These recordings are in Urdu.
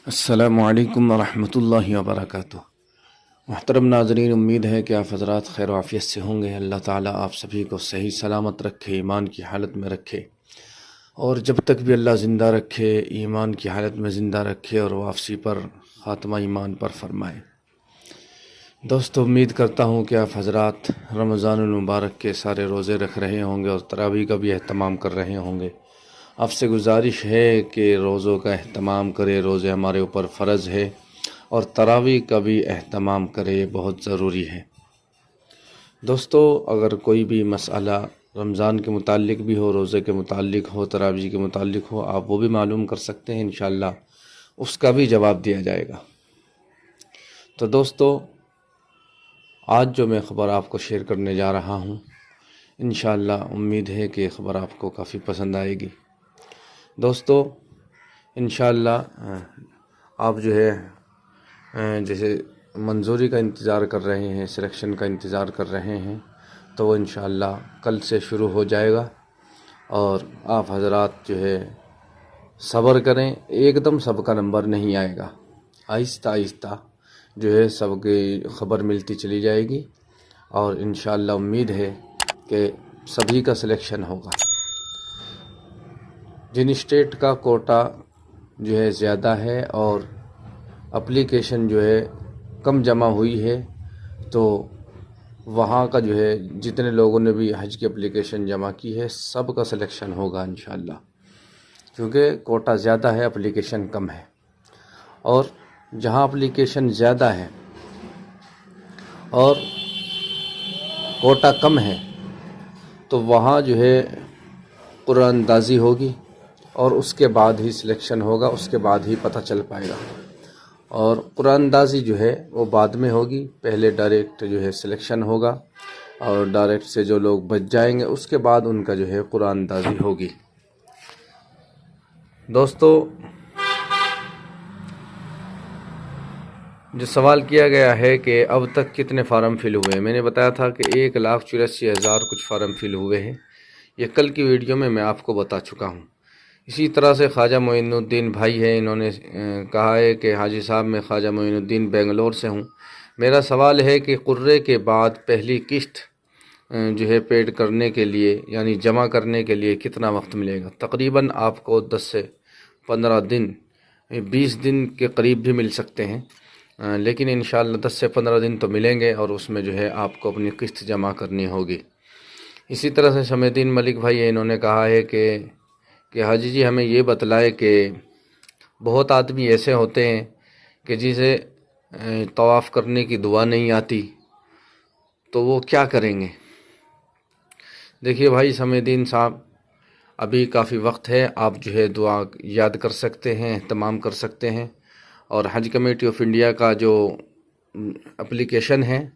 السلام علیکم ورحمۃ اللہ وبرکاتہ۔ محترم ناظرین، امید ہے کہ آپ حضرات خیر و عافیت سے ہوں گے۔ اللہ تعالیٰ آپ سبھی کو صحیح سلامت رکھے، ایمان کی حالت میں رکھے، اور جب تک بھی اللہ زندہ رکھے ایمان کی حالت میں زندہ رکھے اور واپسی پر خاتمہ ایمان پر فرمائے۔ دوستو، امید کرتا ہوں کہ آپ حضرات رمضان المبارک کے سارے روزے رکھ رہے ہوں گے اور تراویح کا بھی اہتمام کر رہے ہوں گے۔ آپ سے گزارش ہے کہ روزوں کا اہتمام کرے، روزے ہمارے اوپر فرض ہے، اور تراویح کا بھی اہتمام کرے، یہ بہت ضروری ہے۔ دوستو، اگر کوئی بھی مسئلہ رمضان کے متعلق بھی ہو، روزے کے متعلق ہو، تراویح کے متعلق ہو، آپ وہ بھی معلوم کر سکتے ہیں، انشاءاللہ اس کا بھی جواب دیا جائے گا۔ تو دوستو، آج جو میں خبر آپ کو شیئر کرنے جا رہا ہوں، انشاءاللہ امید ہے کہ یہ خبر آپ کو کافی پسند آئے گی۔ دوستو، انشاءاللہ آپ جو ہے جیسے منظوری کا انتظار کر رہے ہیں، سلیکشن کا انتظار کر رہے ہیں، تو وہ انشاءاللہ کل سے شروع ہو جائے گا، اور آپ حضرات جو ہے صبر کریں۔ ایک دم سب کا نمبر نہیں آئے گا، آہستہ آہستہ جو ہے سب کی خبر ملتی چلی جائے گی، اور انشاءاللہ امید ہے کہ سبھی کا سلیکشن ہوگا۔ جن اسٹیٹ کا کوٹا جو ہے زیادہ ہے اور اپلیکیشن جو ہے کم جمع ہوئی ہے، تو وہاں کا جو ہے جتنے لوگوں نے بھی حج کی اپلیکیشن جمع کی ہے، سب کا سلیکشن ہوگا انشاءاللہ، کیونکہ کوٹا زیادہ ہے، اپلیکیشن کم ہے۔ اور جہاں اپلیکیشن زیادہ ہے اور کوٹا کم ہے، تو وہاں جو ہے قرعہ اندازی ہوگی، اور اس کے بعد ہی سلیکشن ہوگا، اس کے بعد ہی پتہ چل پائے گا۔ اور قرعہ اندازی جو ہے وہ بعد میں ہوگی، پہلے ڈائریکٹ جو ہے سلیکشن ہوگا، اور ڈائریکٹ سے جو لوگ بچ جائیں گے اس کے بعد ان کا جو ہے قرعہ اندازی ہوگی۔ دوستو، جو سوال کیا گیا ہے کہ اب تک کتنے فارم فل ہوئے ہیں، میں نے بتایا تھا کہ 1,84,000 کچھ فارم فل ہوئے ہیں۔ یہ کل کی ویڈیو میں آپ کو بتا چکا ہوں۔ اسی طرح سے خواجہ معین الدین بھائی ہیں، انہوں نے کہا ہے کہ حاجی صاحب میں خواجہ معین الدین بنگلور سے ہوں۔ میرا سوال ہے کہ قرعے کے بعد پہلی قسط جو ہے پیڈ کرنے کے لیے، یعنی جمع کرنے کے لیے کتنا وقت ملے گا؟ تقریباً آپ کو 10 سے 15 دن، 20 دن کے قریب بھی مل سکتے ہیں، لیکن انشاءاللہ 10 سے 15 دن تو ملیں گے، اور اس میں جو ہے آپ کو اپنی قسط جمع کرنی ہوگی۔ اسی طرح سے شمع الدین ملک بھائی ہیں، انہوں نے کہا ہے کہ حاجی جی ہمیں یہ بتلائے کہ بہت آدمی ایسے ہوتے ہیں کہ جسے طواف کرنے کی دعا نہیں آتی، تو وہ کیا کریں گے؟ دیکھیے بھائی شمع الدین صاحب، ابھی کافی وقت ہے، آپ جو ہے دعا یاد کر سکتے ہیں، اہتمام کر سکتے ہیں، اور حج کمیٹی آف انڈیا کا جو اپلیکیشن ہے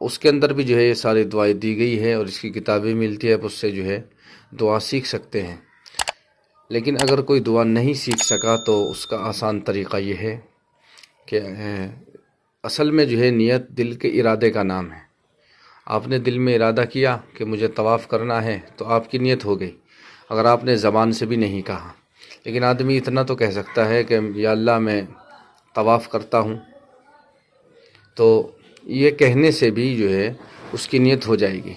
اس کے اندر بھی جو ہے یہ ساری دعائیں دی گئی ہے، اور اس کی کتابیں ملتی ہے، آپ اس سے جو ہے دعا سیکھ سکتے ہیں۔ لیکن اگر کوئی دعا نہیں سیکھ سکا تو اس کا آسان طریقہ یہ ہے کہ اصل میں جو ہے نیت دل کے ارادے کا نام ہے۔ آپ نے دل میں ارادہ کیا کہ مجھے طواف کرنا ہے، تو آپ کی نیت ہو گئی، اگر آپ نے زبان سے بھی نہیں کہا۔ لیکن آدمی اتنا تو کہہ سکتا ہے کہ یا اللہ میں طواف کرتا ہوں، تو یہ کہنے سے بھی جو ہے اس کی نیت ہو جائے گی۔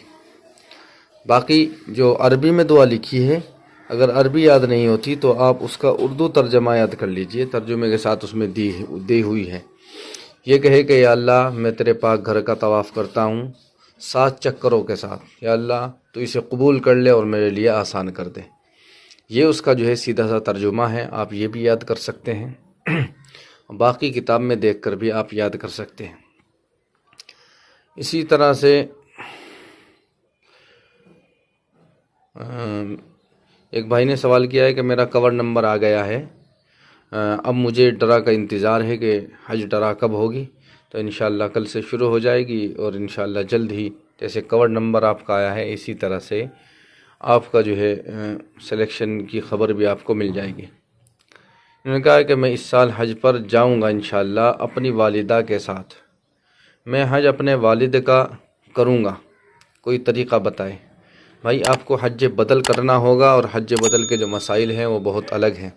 باقی جو عربی میں دعا لکھی ہے، اگر عربی یاد نہیں ہوتی تو آپ اس کا اردو ترجمہ یاد کر لیجئے، ترجمے کے ساتھ اس میں دی ہوئی ہے۔ یہ کہے کہ یا اللہ میں تیرے پاک گھر کا طواف کرتا ہوں 7 چکروں کے ساتھ، یا اللہ تو اسے قبول کر لے اور میرے لیے آسان کر دے۔ یہ اس کا جو ہے سیدھا سا ترجمہ ہے، آپ یہ بھی یاد کر سکتے ہیں، باقی کتاب میں دیکھ کر بھی آپ یاد کر سکتے ہیں۔ اسی طرح سے ایک بھائی نے سوال کیا ہے کہ میرا کور نمبر آ گیا ہے، اب مجھے ڈرا کا انتظار ہے کہ حج ڈرا کب ہوگی؟ تو انشاءاللہ کل سے شروع ہو جائے گی، اور انشاءاللہ جلد ہی جیسے کور نمبر آپ کا آیا ہے اسی طرح سے آپ کا جو ہے سلیکشن کی خبر بھی آپ کو مل جائے گی۔ انہوں نے کہا کہ میں اس سال حج پر جاؤں گا انشاءاللہ اپنی والدہ کے ساتھ، میں حج اپنے والد کا کروں گا، کوئی طریقہ بتائے۔ بھائی آپ کو حج بدل کرنا ہوگا، اور حج بدل کے جو مسائل ہیں وہ بہت الگ ہیں۔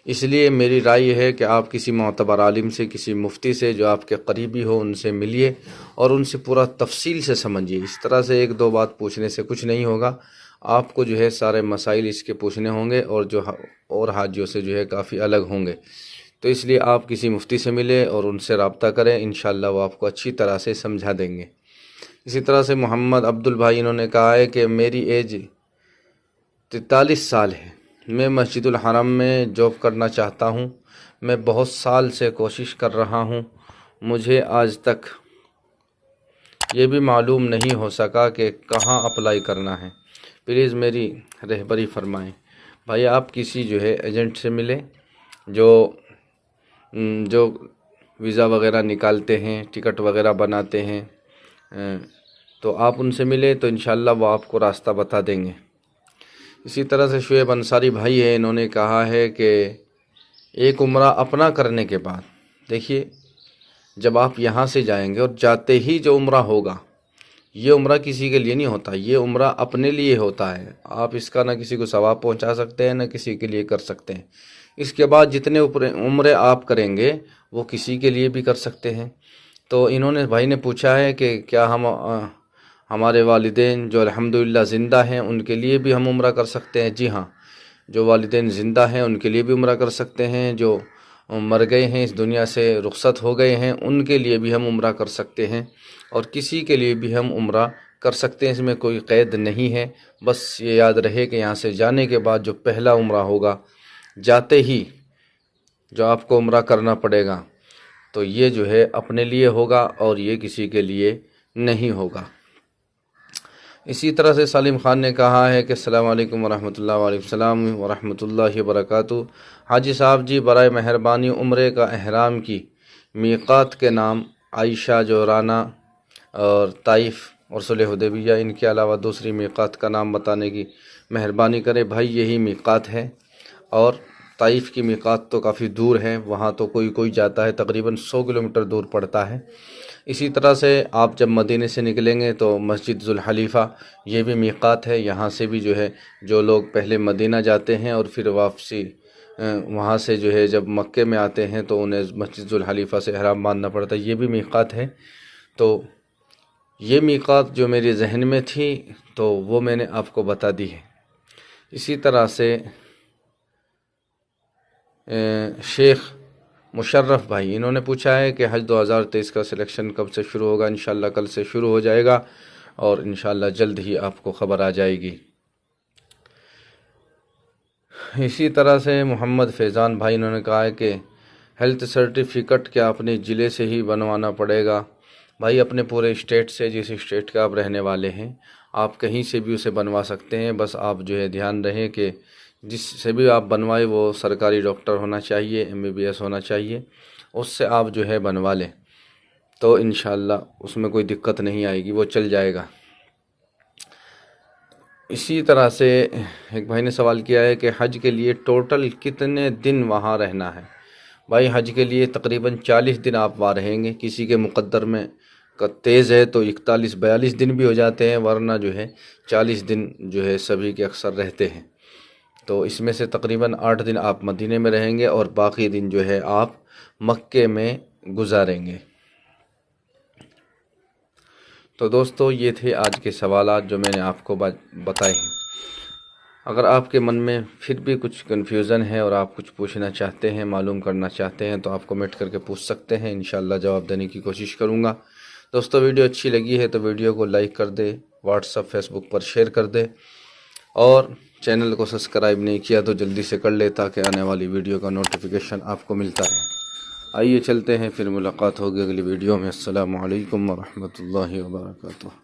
اس لیے میری رائے یہ ہے کہ آپ کسی معتبر عالم سے، کسی مفتی سے جو آپ کے قریبی ہو، ان سے ملیے اور ان سے پورا تفصیل سے سمجھیے۔ اس طرح سے ایک دو بات پوچھنے سے کچھ نہیں ہوگا، آپ کو جو ہے سارے مسائل اس کے پوچھنے ہوں گے اور اور حاجیوں سے جو ہے کافی الگ ہوں گے۔ تو اس لیے آپ کسی مفتی سے ملیں اور ان سے رابطہ کریں، انشاءاللہ وہ آپ کو اچھی طرح سے سمجھا دیں گے۔ اسی طرح سے محمد عبد البھائی انہوں نے کہا ہے کہ میری ایج 43 سال ہے، میں مسجد الحرم میں جاب کرنا چاہتا ہوں، میں بہت سال سے کوشش کر رہا ہوں، مجھے آج تک یہ بھی معلوم نہیں ہو سکا کہ کہاں اپلائی کرنا ہے، پلیز میری رہبری فرمائیں۔ بھائی آپ کسی جو ہے ایجنٹ سے ملیں جو ویزا وغیرہ نکالتے ہیں، ٹکٹ وغیرہ بناتے ہیں، تو آپ ان سے ملیں تو انشاءاللہ وہ آپ کو راستہ بتا دیں گے۔ اسی طرح سے شعیب انصاری بھائی ہیں، انہوں نے کہا ہے کہ ایک عمرہ اپنا کرنے کے بعد، دیکھیے جب آپ یہاں سے جائیں گے اور جاتے ہی جو عمرہ ہوگا، یہ عمرہ کسی کے لیے نہیں ہوتا، یہ عمرہ اپنے لیے ہوتا ہے۔ آپ اس کا نہ کسی کو ثواب پہنچا سکتے ہیں، نہ کسی کے لیے کر سکتے ہیں۔ اس کے بعد جتنے عمرے آپ کریں گے وہ کسی کے لیے بھی کر سکتے ہیں۔ تو انہوں نے بھائی نے پوچھا ہے کہ کیا ہمارے والدین جو الحمدللہ زندہ ہیں ان کے لیے بھی ہم عمرہ کر سکتے ہیں؟ جی ہاں، جو والدین زندہ ہیں ان کے لیے بھی عمرہ کر سکتے ہیں، جو مر گئے ہیں، اس دنیا سے رخصت ہو گئے ہیں، ان کے لیے بھی ہم عمرہ کر سکتے ہیں، اور کسی کے لیے بھی ہم عمرہ کر سکتے ہیں، اس میں کوئی قید نہیں ہے۔ بس یہ یاد رہے کہ یہاں سے جانے کے بعد جو پہلا عمرہ ہوگا، جاتے ہی جو آپ کو عمرہ کرنا پڑے گا، تو یہ جو ہے اپنے لیے ہوگا اور یہ کسی کے لیے نہیں ہوگا۔ اسی طرح سے سالم خان نے کہا ہے کہ السلام علیکم ورحمۃ اللہ، وعلیکم السلام ورحمۃ اللہ وبرکاتہ۔ حاجی صاحب جی، برائے مہربانی عمرے کا احرام کی میقات کے نام عائشہ، جورانا اور طائف اور صلح حدیبیہ، ان کے علاوہ دوسری میقات کا نام بتانے کی مہربانی کرے۔ بھائی یہی میقات ہے، اور طائف کی میقات تو کافی دور ہے، وہاں تو کوئی جاتا ہے، تقریباً 100 کلومیٹر دور پڑتا ہے۔ اسی طرح سے آپ جب مدینے سے نکلیں گے تو مسجد ذوالحلیفہ یہ بھی میقات ہے، یہاں سے بھی جو ہے جو لوگ پہلے مدینہ جاتے ہیں اور پھر واپسی وہاں سے جو ہے جب مکے میں آتے ہیں تو انہیں مسجد ذوالحلیفہ سے احرام باندھنا پڑتا ہے، یہ بھی میقات ہے۔ تو یہ میقات جو میرے ذہن میں تھی تو وہ میں نے آپ کو بتا دی ہے۔ اسی طرح سے شیخ مشرف بھائی انہوں نے پوچھا ہے کہ حج 2023 کا سلیکشن کب سے شروع ہوگا؟ انشاءاللہ کل سے شروع ہو جائے گا اور انشاءاللہ جلد ہی آپ کو خبر آ جائے گی۔ اسی طرح سے محمد فیضان بھائی انہوں نے کہا ہے کہ ہیلتھ سرٹیفکیٹ کیا اپنے ضلع سے ہی بنوانا پڑے گا؟ بھائی اپنے پورے اسٹیٹ سے، جس اسٹیٹ کا آپ رہنے والے ہیں، آپ کہیں سے بھی اسے بنوا سکتے ہیں، بس آپ جو ہے دھیان رہیں کہ جس سے بھی آپ بنوائے وہ سرکاری ڈاکٹر ہونا چاہیے، MBBS ہونا چاہیے، اس سے آپ جو ہے بنوا لیں تو انشاءاللہ اس میں کوئی دقت نہیں آئے گی، وہ چل جائے گا۔ اسی طرح سے ایک بھائی نے سوال کیا ہے کہ حج کے لیے ٹوٹل کتنے دن وہاں رہنا ہے؟ بھائی حج کے لیے تقریباً 40 دن آپ وہاں رہیں گے، کسی کے مقدر میں تیز ہے تو 41-42 دن بھی ہو جاتے ہیں، ورنہ جو ہے 40 دن جو ہے سبھی کے اکثر رہتے ہیں۔ تو اس میں سے تقریباً 8 دن آپ مدینے میں رہیں گے اور باقی دن جو ہے آپ مکے میں گزاریں گے۔ تو دوستو یہ تھے آج کے سوالات جو میں نے آپ کو بتائے ہیں۔ اگر آپ کے من میں پھر بھی کچھ کنفیوژن ہے اور آپ کچھ پوچھنا چاہتے ہیں، معلوم کرنا چاہتے ہیں، تو آپ کمنٹ کر کے پوچھ سکتے ہیں، انشاءاللہ جواب دینے کی کوشش کروں گا۔ دوستو ویڈیو اچھی لگی ہے تو ویڈیو کو لائک کر دے، واٹس ایپ فیس بک پر شیئر کر دے، اور چینل کو سبسکرائب نہیں کیا تو جلدی سے کر لے تاکہ آنے والی ویڈیو کا نوٹیفیکیشن آپ کو ملتا رہے۔ آئیے چلتے ہیں، پھر ملاقات ہوگی اگلی ویڈیو میں۔ السلام علیکم ورحمۃ اللہ وبرکاتہ۔